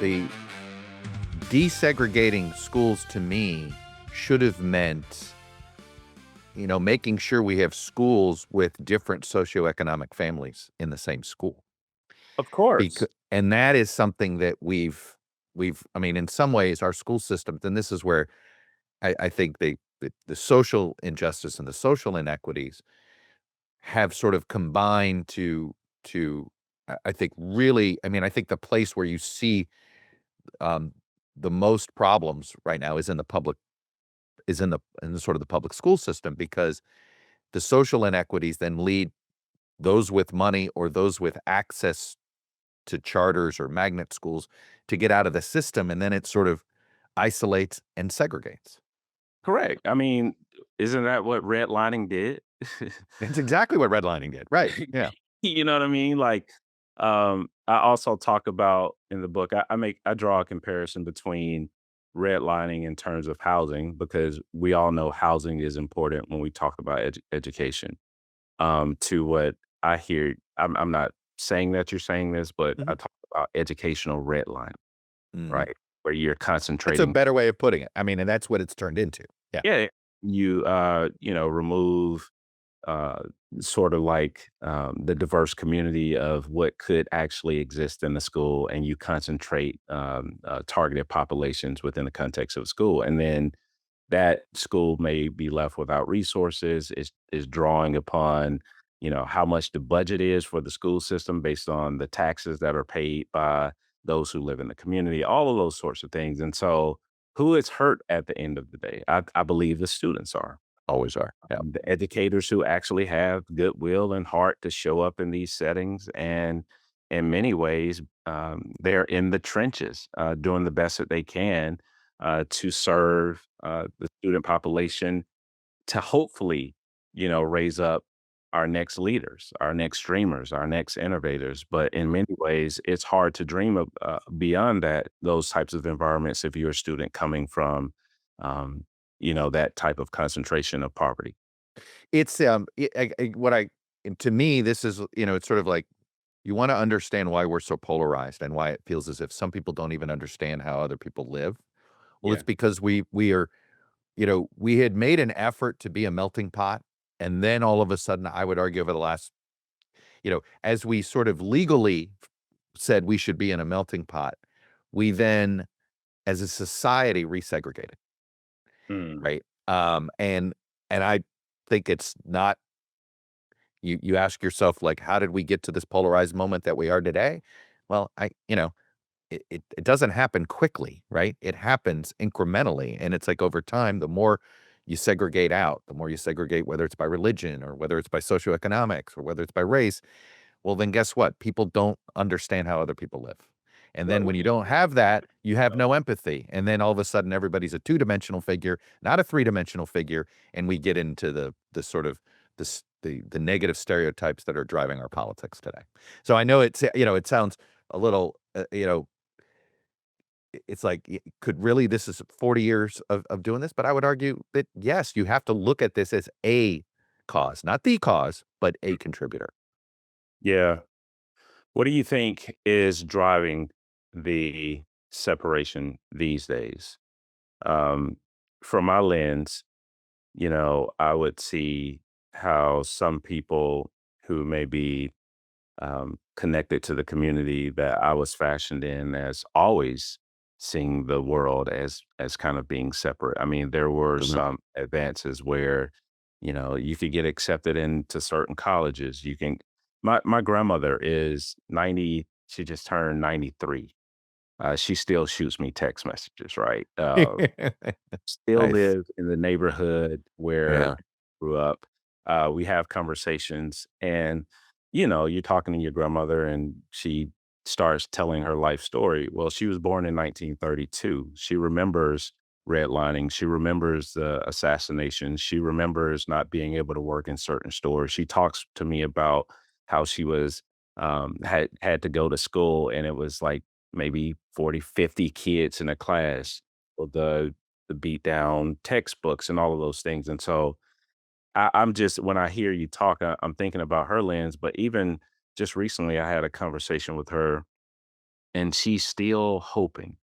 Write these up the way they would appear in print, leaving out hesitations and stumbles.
the desegregating schools to me should have meant, making sure we have schools with different socioeconomic families in the same school. Of course. And that is something that I mean, in some ways, our school systems, and this is where I think the social injustice and the social inequities have sort of combined to I think really, I mean, I think the place where you see um, the most problems right now is in the public is in the sort of the public school system, because the social inequities then lead those with money or those with access to charters or magnet schools to get out of the system, and then it sort of isolates and segregates. Correct. I mean, isn't that what redlining did? It's exactly what redlining did, right, yeah. You know what I mean? Like, I also talk about in the book, I draw a comparison between redlining in terms of housing, because we all know housing is important when we talk about education. To what I hear, I'm not saying that you're saying this, but I Mhm, talk about educational redlining, mhm. right? Where you're That's a concentrating. better way of putting it. I mean, and that's what it's turned into. Yeah. Yeah, remove uh, sort of like the diverse community of what could actually exist in the school, and you concentrate targeted populations within the context of school, and then that school may be left without resources. Is drawing upon how much the budget is for the school system based on the taxes that are paid by those who live in the community, all of those sorts of things. And so who is hurt at the end of the day? I believe the students are. Always are. Yeah. The educators who actually have goodwill and heart to show up in these settings, and in many ways, they're in the trenches, doing the best that they can to serve the student population, to hopefully, raise up our next leaders, our next streamers, our next innovators. But in many ways, it's hard to dream of beyond that, those types of environments, if you're a student coming from, um, that type of concentration of poverty. It's, what I and to me, this is, it's sort of like you wanna understand why we're so polarized and why it feels as if some people don't even understand how other people live. Well, it's Yeah. because we are, we had made an effort to be a melting pot, and then all of a sudden, I would argue over the last, as we sort of legally said we should be in a melting pot, we then, as a society, resegregated, Mm. right? And I think it's not. You ask yourself, like, how did we get to this polarized moment that we are today? Well, it doesn't happen quickly, right? It happens incrementally, and it's like over time, the more you segregate out, the more you segregate, whether it's by religion or whether it's by socioeconomics or whether it's by race, well, then guess what? People don't understand how other people live. And Well, then when you don't have that, you have no empathy. And then all of a sudden everybody's a two-dimensional figure, not a three-dimensional figure, and we get into the sort of the negative stereotypes that are driving our politics today. So I know it sounds a little, it's like, could really this is 40 years of doing this, but I would argue that yes, you have to look at this as a cause, not the cause, but a contributor. yeah. What do you think is driving the separation these days? Um, from my lens, I would see how some people who may be connected to the community that I was fashioned in, as always seeing the world as kind of being separate. I mean, there were Mhm. some advances where, you could get accepted into certain colleges. You can my grandmother is 90, she just turned 93. She still shoots me text messages, right? Still Nice. live in the neighborhood where Yeah. I grew up. We have conversations, and you're talking to your grandmother, and she starts telling her life story. Well, she was born in 1932. She remembers redlining. She remembers the assassination. She remembers not being able to work in certain stores. She talks to me about how she was had to go to school, and it was like maybe 40, 50 kids in a class. Well, the beat down textbooks and all of those things. And so I'm just, when I hear you talk, I'm thinking about her lens. But even just recently, I had a conversation with her, and she's still hoping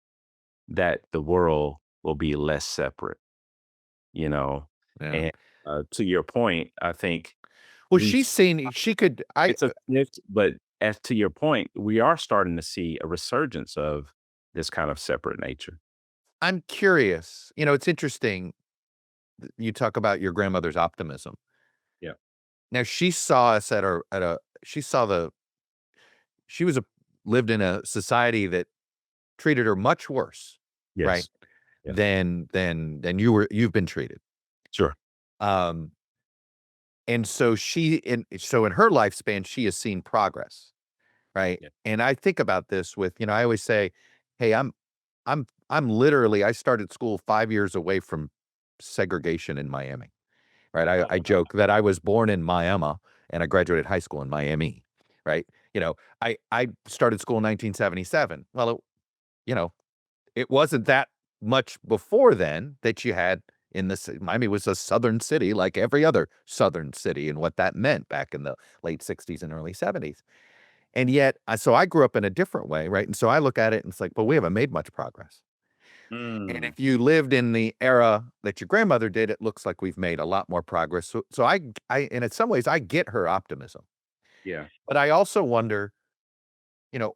that the world will be less separate, you know? Yeah. And, to your point, I think Well, we she's seen she could I it's a shift, but as to your point, we are starting to see a resurgence of this kind of separate nature. I'm curious, it's interesting, you talk about your grandmother's optimism. Yeah. Now she saw us at a she saw the she was a lived in a society that treated her much worse, right, Yes. Yeah. than you've been treated. Sure. Um, and so in her lifespan, she has seen progress, right? Yeah. And I think about this with, I always say, "Hey, I'm literally I started school 5 years away from segregation in Miami." Right? I Oh, I wow. joke that I was born in Miami and I graduated high school in Miami, right? I started school in 1977. Well, you know, it wasn't that much before then that you had in this Miami was a southern city like every other southern city and what that meant back in the late 60s and early 70s. And yet, I grew up in a different way, right? And so I look at it and it's like, "But we haven't made much progress." And Mm, if you lived in the era that your grandmother did, it looks like we've made a lot more progress. So and in some ways, I get her optimism, yeah. but I also wonder, you know,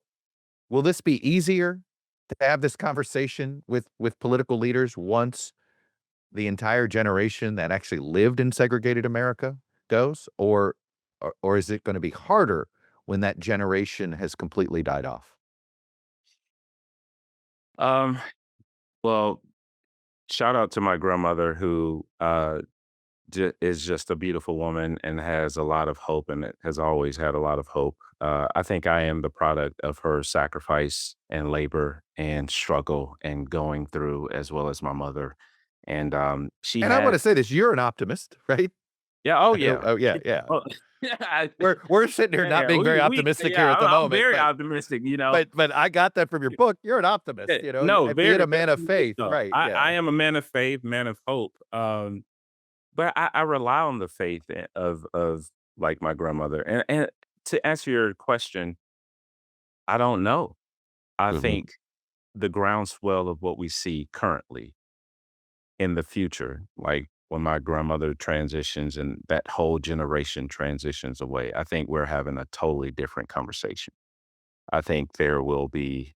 will this be easier to have this conversation with political leaders once the entire generation that actually lived in segregated America goes, or is it going to be harder when that generation has completely died off? Um, well, shout out to my grandmother who, is just a beautiful woman and has a lot of hope and it has always had a lot of hope. I think I am the product of her sacrifice and labor and struggle and going through as well as my mother. And she And I want had, to say this: you're an optimist, right? yeah, oh I know. yeah. Oh yeah, It- yeah. oh, yeah, We're sitting here not yeah, being very we, optimistic yeah, here at the I'm moment, very but optimistic, but I got that from your book. You're an optimist, No, and being very, a man of very much faith, so. right? I Yeah. am a man of faith, man of hope. But I rely on the faith of like my grandmother. And to answer your question, I don't know. I Mhm. think the groundswell of what we see currently in the future, like when my grandmother transitions and that whole generation transitions away, I think we're having a totally different conversation. I think there will be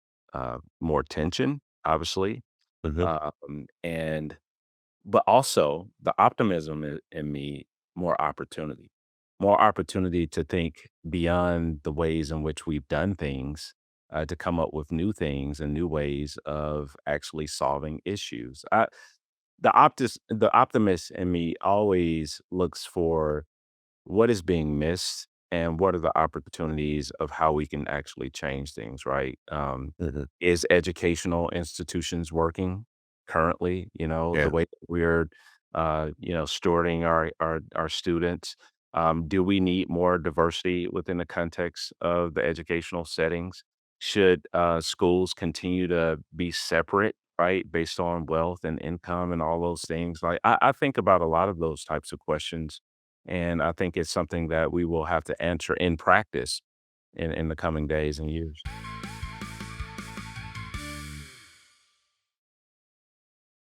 more tension, obviously, Mhm. and but also the optimism in me, more opportunity to think beyond the ways in which we've done things, to come up with new things and new ways of actually solving issues. The optimist in me always looks for what is being missed and what are the opportunities of how we can actually change things, right? Mhm. Is educational institutions working currently? The Yeah. way that we're, stewarding our students. Do we need more diversity within the context of the educational settings? Should schools continue to be separate, right, based on wealth and income and all those things? Like I think about a lot of those types of questions, and I think it's something that we will have to answer in practice in the coming days and years.